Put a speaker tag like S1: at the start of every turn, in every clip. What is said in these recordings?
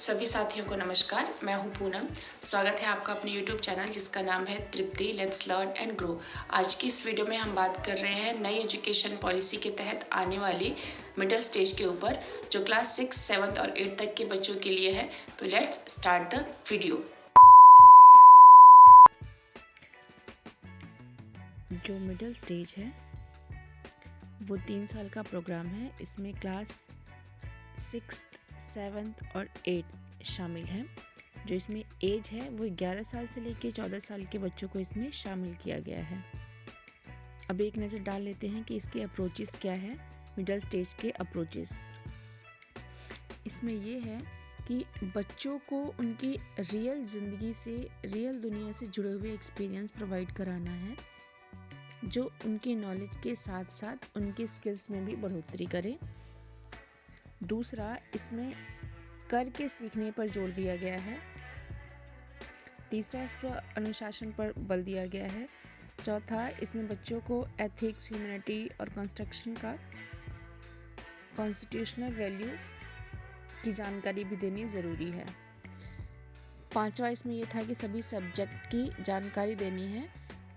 S1: सभी साथियों को नमस्कार। मैं हूं पूनम। स्वागत है आपका अपने YouTube चैनल जिसका नाम है तृप्ति लेट्स लर्न एंड ग्रो। आज की इस वीडियो में हम बात कर रहे हैं नई एजुकेशन पॉलिसी के तहत आने वाली मिडिल स्टेज के ऊपर, जो क्लास 6, 7 और 8 तक के बच्चों के लिए है। तो लेट्स स्टार्ट द वीडियो।
S2: जो मिडिल स्टेज है वो 3 साल का प्रोग्राम है। इसमें क्लास 6, 7 और 8 शामिल हैं। जो इसमें एज है वो 11 साल से लेकर 14 साल के बच्चों को इसमें शामिल किया गया है। अब एक नज़र डाल लेते हैं कि इसके अप्रोचेस क्या है। मिडिल स्टेज के अप्रोचेस इसमें ये है कि बच्चों को उनकी रियल ज़िंदगी से, रियल दुनिया से जुड़े हुए एक्सपीरियंस प्रोवाइड कराना है, जो उनके नॉलेज के साथ साथ उनके स्किल्स में भी बढ़ोतरी करे। दूसरा, इसमें करके सीखने पर जोर दिया गया है। तीसरा, स्व अनुशासन पर बल दिया गया है। चौथा, इसमें बच्चों को एथिक्स, ह्यूमैनिटी और कंस्ट्रक्शन का कॉन्स्टिट्यूशनल वैल्यू की जानकारी भी देनी ज़रूरी है। पांचवा, इसमें यह था कि सभी सब्जेक्ट की जानकारी देनी है,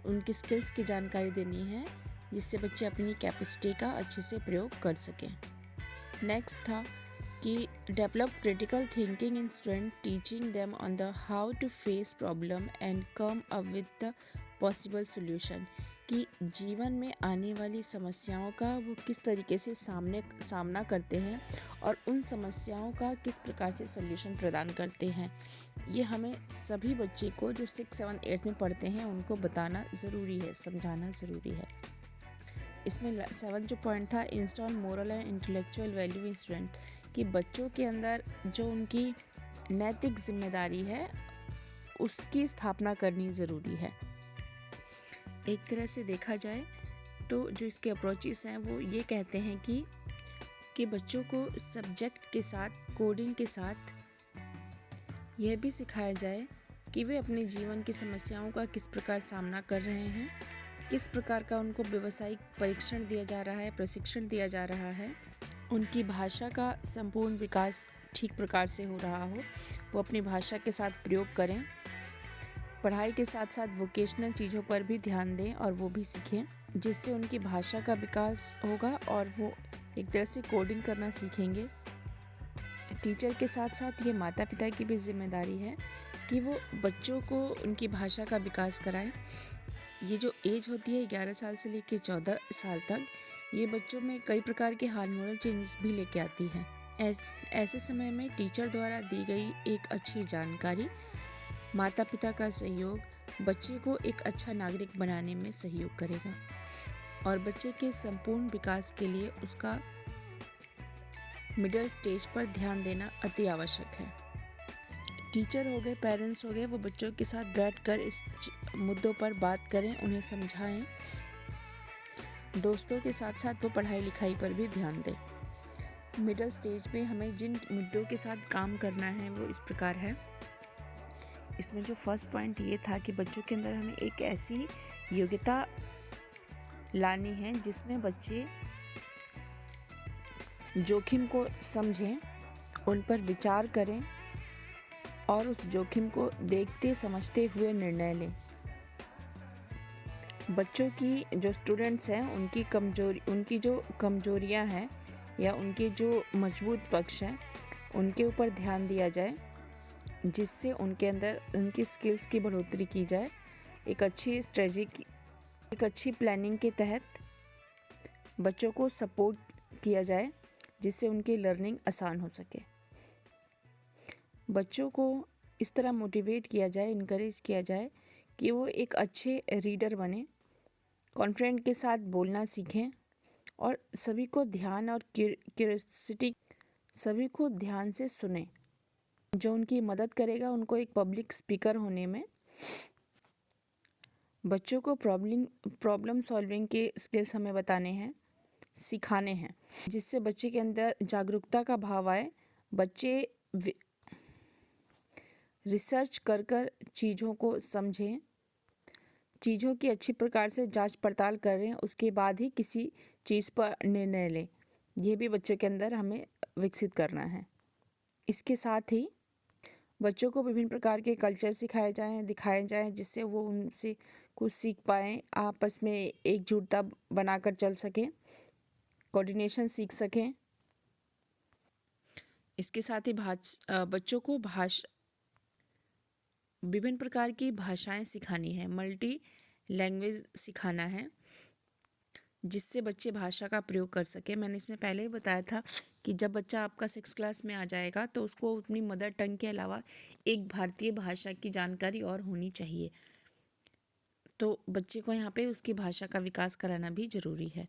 S2: उनकी स्किल्स की जानकारी देनी है, जिससे बच्चे अपनी कैपेसिटी का अच्छे से प्रयोग कर सकें। नेक्स्ट था कि develop critical thinking in student, teaching them on the how to face problem and come up with the possible solution, कि जीवन में आने वाली समस्याओं का वो किस तरीके से सामना करते हैं और उन समस्याओं का किस प्रकार से सॉल्यूशन प्रदान करते हैं। ये हमें सभी बच्चे को जो 6, 7, 8 में पढ़ते हैं उनको बताना ज़रूरी है, समझाना ज़रूरी है। इसमें 7 जो पॉइंट था, install moral and intellectual value in student, कि बच्चों के अंदर जो उनकी नैतिक जिम्मेदारी है उसकी स्थापना करनी ज़रूरी है। एक तरह से देखा जाए तो जो इसके अप्रोचेस हैं वो ये कहते हैं कि बच्चों को सब्जेक्ट के साथ, कोडिंग के साथ यह भी सिखाया जाए कि वे अपने जीवन की समस्याओं का किस प्रकार सामना कर रहे हैं, किस प्रकार का उनको व्यावसायिक परीक्षण दिया जा रहा है, प्रशिक्षण दिया जा रहा है, उनकी भाषा का संपूर्ण विकास ठीक प्रकार से हो रहा हो, वो अपनी भाषा के साथ प्रयोग करें। पढ़ाई के साथ साथ वोकेशनल चीज़ों पर भी ध्यान दें और वो भी सीखें, जिससे उनकी भाषा का विकास होगा और वो एक तरह से कोडिंग करना सीखेंगे। टीचर के साथ साथ ये माता पिता की भी जिम्मेदारी है कि वो बच्चों को उनकी भाषा का विकास कराएं। ये जो एज होती है 11 साल से लेकर 14 साल तक, ये बच्चों में कई प्रकार के हार्मोनल चेंजेस भी लेके आती है। ऐसे समय में टीचर द्वारा दी गई एक अच्छी जानकारी, माता पिता का सहयोग बच्चे को एक अच्छा नागरिक बनाने में सहयोग करेगा और बच्चे के संपूर्ण विकास के लिए उसका मिडिल स्टेज पर ध्यान देना अति आवश्यक है। टीचर हो गए, पेरेंट्स हो गए, वो बच्चों के साथ बैठकर इस मुद्दों पर बात करें, उन्हें समझाएं। दोस्तों के साथ साथ वो पढ़ाई लिखाई पर भी ध्यान दें। मिडिल स्टेज में हमें जिन मुद्दों के साथ काम करना है वो इस प्रकार है। इसमें जो फर्स्ट पॉइंट ये था कि बच्चों के अंदर हमें एक ऐसी योग्यता लानी है जिसमें बच्चे जोखिम को समझें, उन पर विचार करें और उस जोखिम को देखते समझते हुए निर्णय लें। बच्चों की जो स्टूडेंट्स हैं उनकी जो कमजोरियां हैं या उनके जो मजबूत पक्ष हैं उनके ऊपर ध्यान दिया जाए, जिससे उनके अंदर उनकी स्किल्स की बढ़ोतरी की जाए। एक अच्छी स्ट्रेटजी, एक अच्छी प्लानिंग के तहत बच्चों को सपोर्ट किया जाए, जिससे उनकी लर्निंग आसान हो सके। बच्चों को इस तरह मोटिवेट किया जाए, इनकरेज किया जाए कि वो एक अच्छे रीडर बने, कॉन्फिडेंट के साथ बोलना सीखें और सभी को ध्यान और क्यूरियोसिटी, सभी को ध्यान से सुने, जो उनकी मदद करेगा उनको एक पब्लिक स्पीकर होने में। बच्चों को प्रॉब्लम सॉल्विंग के स्किल्स हमें बताने हैं, सिखाने हैं, जिससे बच्चे के अंदर जागरूकता का भाव आए। बच्चे रिसर्च कर चीज़ों को समझें, चीज़ों की अच्छी प्रकार से जांच पड़ताल करें, उसके बाद ही किसी चीज़ पर निर्णय लें। ये भी बच्चों के अंदर हमें विकसित करना है। इसके साथ ही बच्चों को विभिन्न प्रकार के कल्चर सिखाए जाएं, दिखाए जाएं, जिससे वो उनसे कुछ सीख पाएँ, आपस में एकजुटता बनाकर चल सकें, कोऑर्डिनेशन सीख सकें। इसके साथ ही बच्चों को विभिन्न प्रकार की भाषाएं सिखानी है, मल्टी लैंग्वेज सिखाना है, जिससे बच्चे भाषा का प्रयोग कर सके। मैंने इसमें पहले ही बताया था कि जब बच्चा आपका 6 क्लास में आ जाएगा तो उसको अपनी मदर टंग के अलावा एक भारतीय भाषा की जानकारी और होनी चाहिए। तो बच्चे को यहाँ पे उसकी भाषा का विकास कराना भी ज़रूरी है।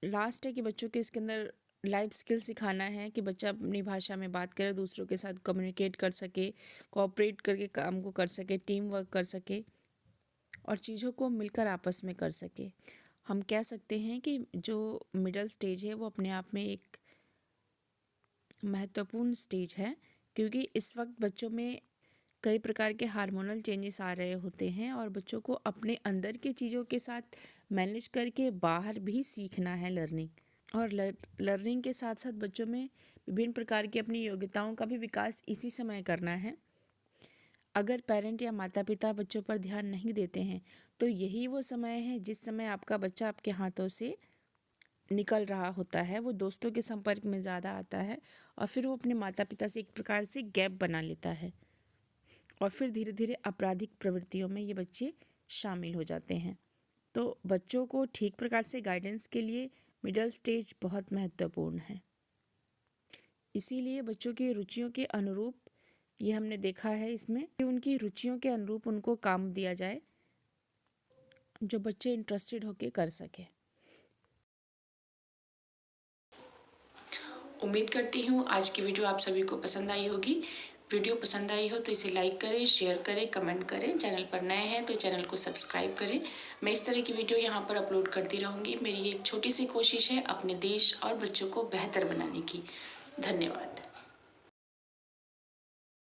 S2: लास्ट है कि बच्चों के इसके अंदर लाइफ स्किल सिखाना है कि बच्चा अपनी भाषा में बात करे, दूसरों के साथ कम्युनिकेट कर सके, कोऑपरेट करके काम को कर सके, टीम वर्क कर सके और चीज़ों को मिलकर आपस में कर सके। हम कह सकते हैं कि जो मिडिल स्टेज है वो अपने आप में एक महत्वपूर्ण स्टेज है, क्योंकि इस वक्त बच्चों में कई प्रकार के हार्मोनल चेंजेस आ रहे होते हैं और बच्चों को अपने अंदर की चीज़ों के साथ मैनेज करके बाहर भी सीखना है लर्निंग। और लर्निंग के साथ साथ बच्चों में विभिन्न प्रकार की अपनी योग्यताओं का भी विकास इसी समय करना है। अगर पेरेंट या माता पिता बच्चों पर ध्यान नहीं देते हैं तो यही वो समय है जिस समय आपका बच्चा आपके हाथों से निकल रहा होता है, वो दोस्तों के संपर्क में ज़्यादा आता है और फिर वो अपने माता पिता से एक प्रकार से गैप बना लेता है और फिर धीरे धीरे आपराधिक प्रवृत्तियों में ये बच्चे शामिल हो जाते हैं। तो बच्चों को ठीक प्रकार से गाइडेंस के लिए मिडिल स्टेज बहुत महत्वपूर्ण है। इसीलिए बच्चों की रुचियों के अनुरूप, ये हमने देखा है इसमें, कि उनकी रुचियों के अनुरूप उनको काम दिया जाए जो बच्चे इंटरेस्टेड होकर कर सके।
S1: उम्मीद करती हूँ आज की वीडियो आप सभी को पसंद आई होगी। वीडियो पसंद आई हो तो इसे लाइक करें, शेयर करें, कमेंट करें। चैनल पर नए हैं तो चैनल को सब्सक्राइब करें। मैं इस तरह की वीडियो यहाँ पर अपलोड करती रहूँगी। मेरी एक छोटी सी कोशिश है अपने देश और बच्चों को बेहतर बनाने की। धन्यवाद।